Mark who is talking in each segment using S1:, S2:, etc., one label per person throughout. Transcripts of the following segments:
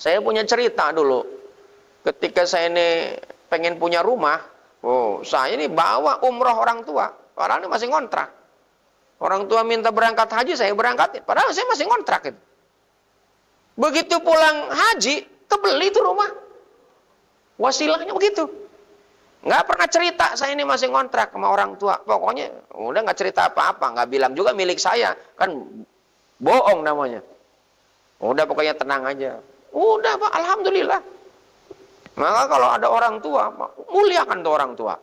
S1: Saya punya cerita dulu. Ketika saya ini pengen punya rumah, saya ini bawa umroh orang tua. Padahal ini masih ngontrak. Orang tua minta berangkat haji, saya berangkatin. Padahal saya masih ngontrak itu. Begitu pulang haji, kebeli itu rumah. Wasilahnya begitu. Nggak pernah cerita, saya ini masih ngontrak sama orang tua. Pokoknya udah nggak cerita apa-apa. Nggak bilang juga milik saya. Kan bohong namanya. Udah pokoknya tenang aja. Udah Pak, alhamdulillah. Maka kalau ada orang tua, Pak, muliakan tuh orang tua.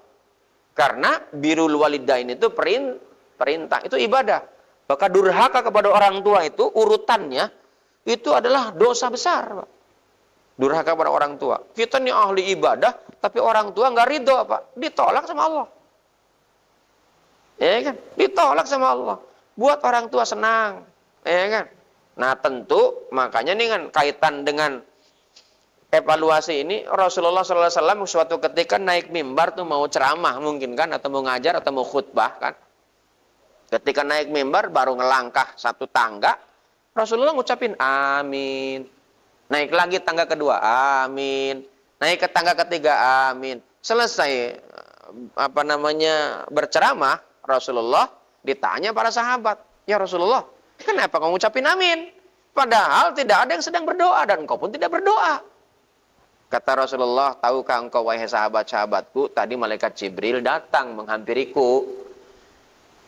S1: Karena birrul walidain itu perintah, itu ibadah. Maka durhaka kepada orang tua itu urutannya itu adalah dosa besar, Pak. Durhaka kepada orang tua. Kita nih ahli ibadah, tapi orang tua nggak ridho, Pak. Ditolak sama Allah. Ya kan? Ditolak sama Allah. Buat orang tua senang. Ya kan? Nah tentu makanya nih kan kaitan dengan evaluasi ini Rasulullah SAW suatu ketika naik mimbar tuh mau ceramah mungkin kan atau mau ngajar atau mau khutbah kan. Ketika naik mimbar baru ngelangkah satu tangga Rasulullah ngucapin amin. Naik lagi tangga kedua amin. Naik ke tangga ketiga amin. Selesai berceramah Rasulullah ditanya para sahabat, "Ya Rasulullah, kenapa kamu ngucapin amin? Padahal tidak ada yang sedang berdoa dan engkau pun tidak berdoa." Kata Rasulullah, "Tahukah engkau wahai sahabat-sahabatku, tadi malaikat Jibril datang menghampiriku."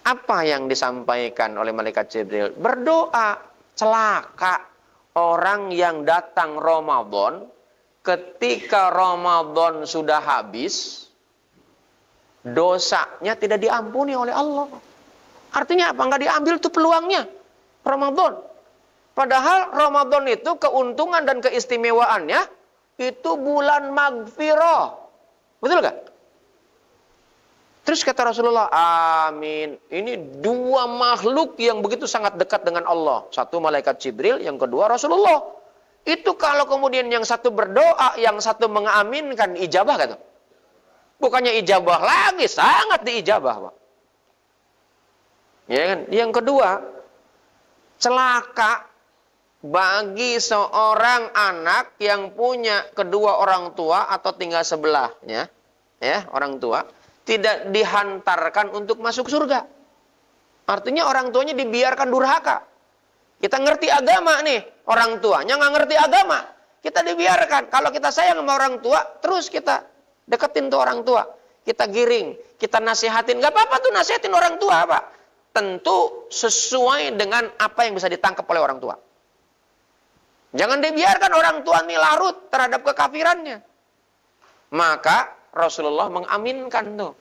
S1: Apa yang disampaikan oleh malaikat Jibril? Berdoa. Celaka orang yang datang Ramadan, ketika Ramadan sudah habis, dosanya tidak diampuni oleh Allah. Artinya apa? Nggak diambil tuh peluangnya. Ramadan. Padahal Ramadan itu keuntungan dan keistimewaannya itu bulan magfirah. Betul gak? Terus kata Rasulullah, amin. Ini dua makhluk yang begitu sangat dekat dengan Allah. Satu malaikat Jibril, yang kedua Rasulullah. Itu kalau kemudian yang satu berdoa, yang satu mengaminkan, ijabah kata. Bukannya ijabah lagi, sangat diijabah, Pak. Ya kan? Yang kedua, celaka bagi seorang anak yang punya kedua orang tua atau tinggal sebelahnya, ya, orang tua, tidak dihantarkan untuk masuk surga. Artinya orang tuanya dibiarkan durhaka. Kita ngerti agama nih, orang tuanya nggak ngerti agama. Kita dibiarkan. Kalau kita sayang sama orang tua, terus kita deketin tuh orang tua. Kita giring, kita nasihatin. Nggak apa-apa tuh nasihatin orang tua, Pak. Tentu sesuai dengan apa yang bisa ditangkap oleh orang tua. Jangan dibiarkan orang tua ini larut terhadap kekafirannya. Maka Rasulullah mengaminkan tuh.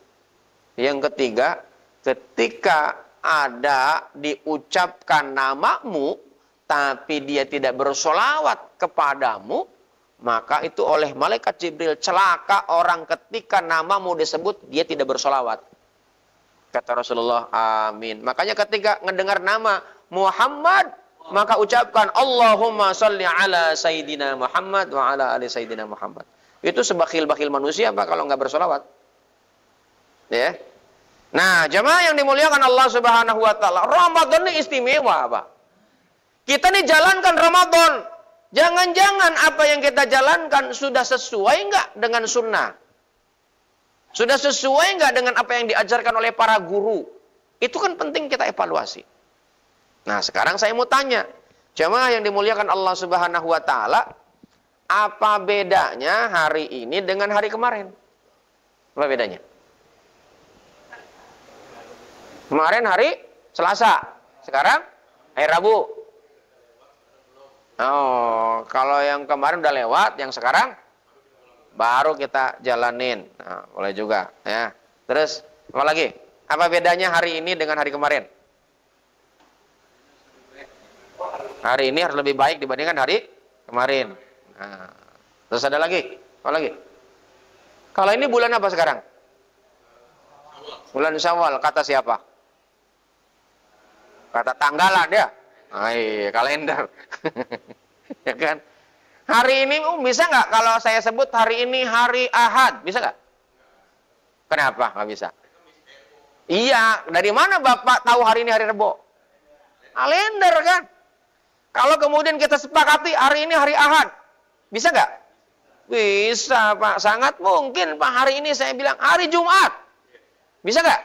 S1: Yang ketiga, ketika ada diucapkan namamu, tapi dia tidak bersolawat kepadamu, maka itu oleh malaikat Jibril celaka orang ketika namamu disebut, dia tidak bersolawat. Kata Rasulullah, amin. Makanya ketika ngedengar nama Muhammad, maka ucapkan Allahumma salli ala Sayyidina Muhammad wa ala ali Sayyidina Muhammad. Itu sebakhil-bakhil manusia Pak kalau nggak bersolawat. Ya. Nah, jemaah yang dimuliakan Allah Subhanahu wa taala, Ramadan ini istimewa, Pak. Kita nih jalankan Ramadan. Jangan-jangan apa yang kita jalankan sudah sesuai nggak dengan sunnah? Sudah sesuai nggak dengan apa yang diajarkan oleh para guru? Itu kan penting kita evaluasi. Nah, sekarang saya mau tanya, jemaah yang dimuliakan Allah Subhanahu wa taala, apa bedanya hari ini dengan hari kemarin? Apa bedanya? Kemarin hari Selasa, sekarang hari Rabu. Oh, kalau yang kemarin udah lewat, yang sekarang baru kita jalanin. Nah, boleh juga, ya. Terus apa lagi? Apa bedanya hari ini dengan hari kemarin? Hari ini harus lebih baik dibandingkan hari kemarin. Nah, terus ada lagi? Apa lagi? Kalau ini bulan apa sekarang? Bulan Syawal, kata siapa? Kata tanggalan dia. Kalender. Ya kan? Hari ini bisa nggak kalau saya sebut hari ini hari Ahad? Bisa nggak? Kenapa nggak bisa? Iya, dari mana Bapak tahu hari ini hari Rebo? Kalender kan? Kalau kemudian kita sepakati hari ini hari Ahad, Bisa nggak? Bisa, Pak. Sangat mungkin, Pak. Hari ini saya bilang hari Jumat. Bisa nggak?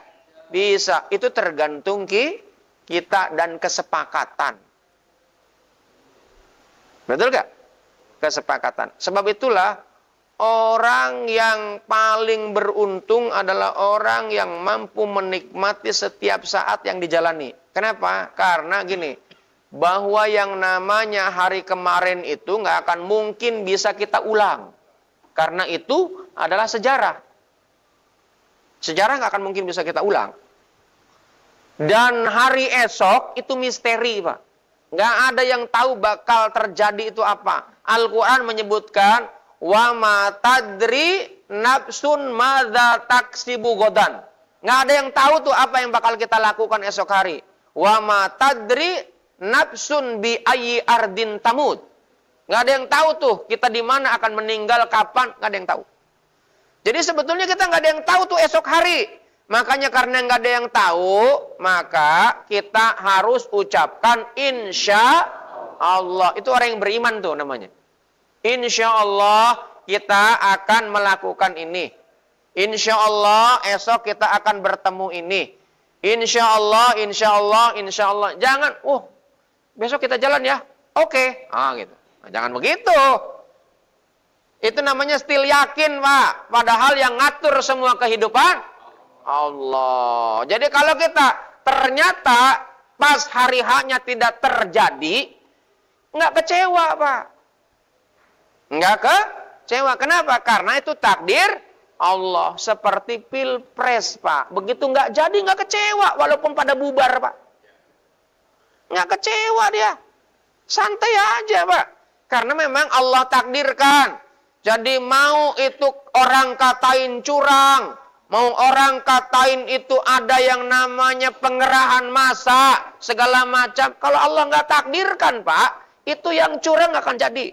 S1: Bisa. Itu tergantung kita dan kesepakatan. Betul nggak? Kesepakatan. Sebab itulah orang yang paling beruntung adalah orang yang mampu menikmati setiap saat yang dijalani. Kenapa? Karena gini, bahwa yang namanya hari kemarin itu nggak akan mungkin bisa kita ulang. Karena itu adalah sejarah. Sejarah nggak akan mungkin bisa kita ulang. Dan hari esok itu misteri, Pak. Nggak ada yang tahu bakal terjadi itu apa. Al-Quran menyebutkan, wa ma tadri nafsun madza taksibu godan. Nggak ada yang tahu tuh apa yang bakal kita lakukan esok hari. Wa ma tadri nafsun bi ayyi ardin tamut. Nggak ada yang tahu tuh kita di mana akan meninggal, kapan, nggak ada yang tahu. Jadi sebetulnya kita nggak ada yang tahu tuh esok hari. Makanya karena nggak ada yang tahu, maka kita harus ucapkan insya Allah. Itu orang yang beriman tuh namanya. Insya Allah kita akan melakukan ini. Insya Allah esok kita akan bertemu ini. Insya Allah, insya Allah, insya Allah. Jangan, besok kita jalan ya. Oke. Gitu. Nah, jangan begitu. Itu namanya still yakin, Pak. Padahal yang ngatur semua kehidupan Allah. Jadi kalau kita ternyata pas hari H-nya tidak terjadi, nggak kecewa, Pak. Nggak kecewa. Kenapa? Karena itu takdir Allah. Seperti pilpres, Pak. Begitu nggak jadi, nggak kecewa. Walaupun pada bubar, Pak. Nggak kecewa dia. Santai aja, Pak. Karena memang Allah takdirkan. Jadi mau itu orang katain curang, mau orang katain itu ada yang namanya pengerahan massa, segala macam. Kalau Allah nggak takdirkan, Pak, itu yang curang nggak akan jadi.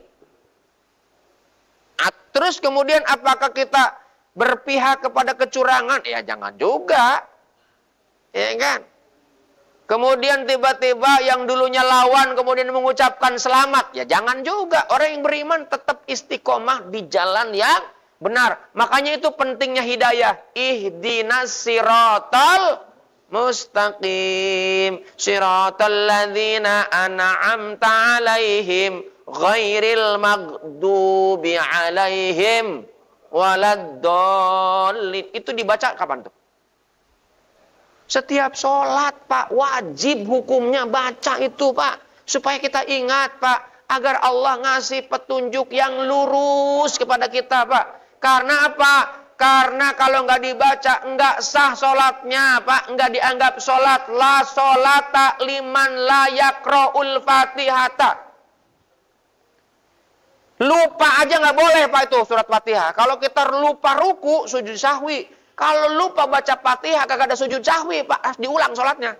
S1: Terus kemudian apakah kita berpihak kepada kecurangan? Ya jangan juga. Ya kan? Kemudian tiba-tiba yang dulunya lawan kemudian mengucapkan selamat. Ya jangan juga. Orang yang beriman tetap istiqomah di jalan yang benar. Makanya itu pentingnya hidayah. Ihdinas siratal mustaqim. Siratal ladzina an'amta alaihim. Ghairil maghdubi alaihim. Waladdallin. Itu dibaca kapan tuh? Setiap sholat, Pak, wajib hukumnya baca itu, Pak. Supaya kita ingat, Pak, agar Allah ngasih petunjuk yang lurus kepada kita, Pak. Karena apa? Karena kalau nggak dibaca, nggak sah sholatnya, Pak. Nggak dianggap sholat. La sholata liman la yakra'ul fatihata. Lupa aja nggak boleh, Pak, itu surat Fatihah. Kalau kita lupa ruku, sujud sahwi. Kalau lupa baca Fatihah, kagak ada sujud sahwi, Pak. Harus diulang sholatnya.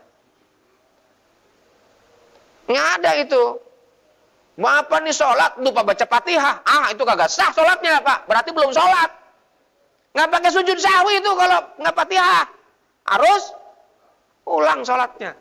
S1: Nggak ada itu. Mau apa nih sholat, lupa baca Fatihah? Itu kagak sah sholatnya, Pak. Berarti belum sholat. Nggak pakai sujud sahwi itu kalau nggak Fatihah. Harus ulang sholatnya.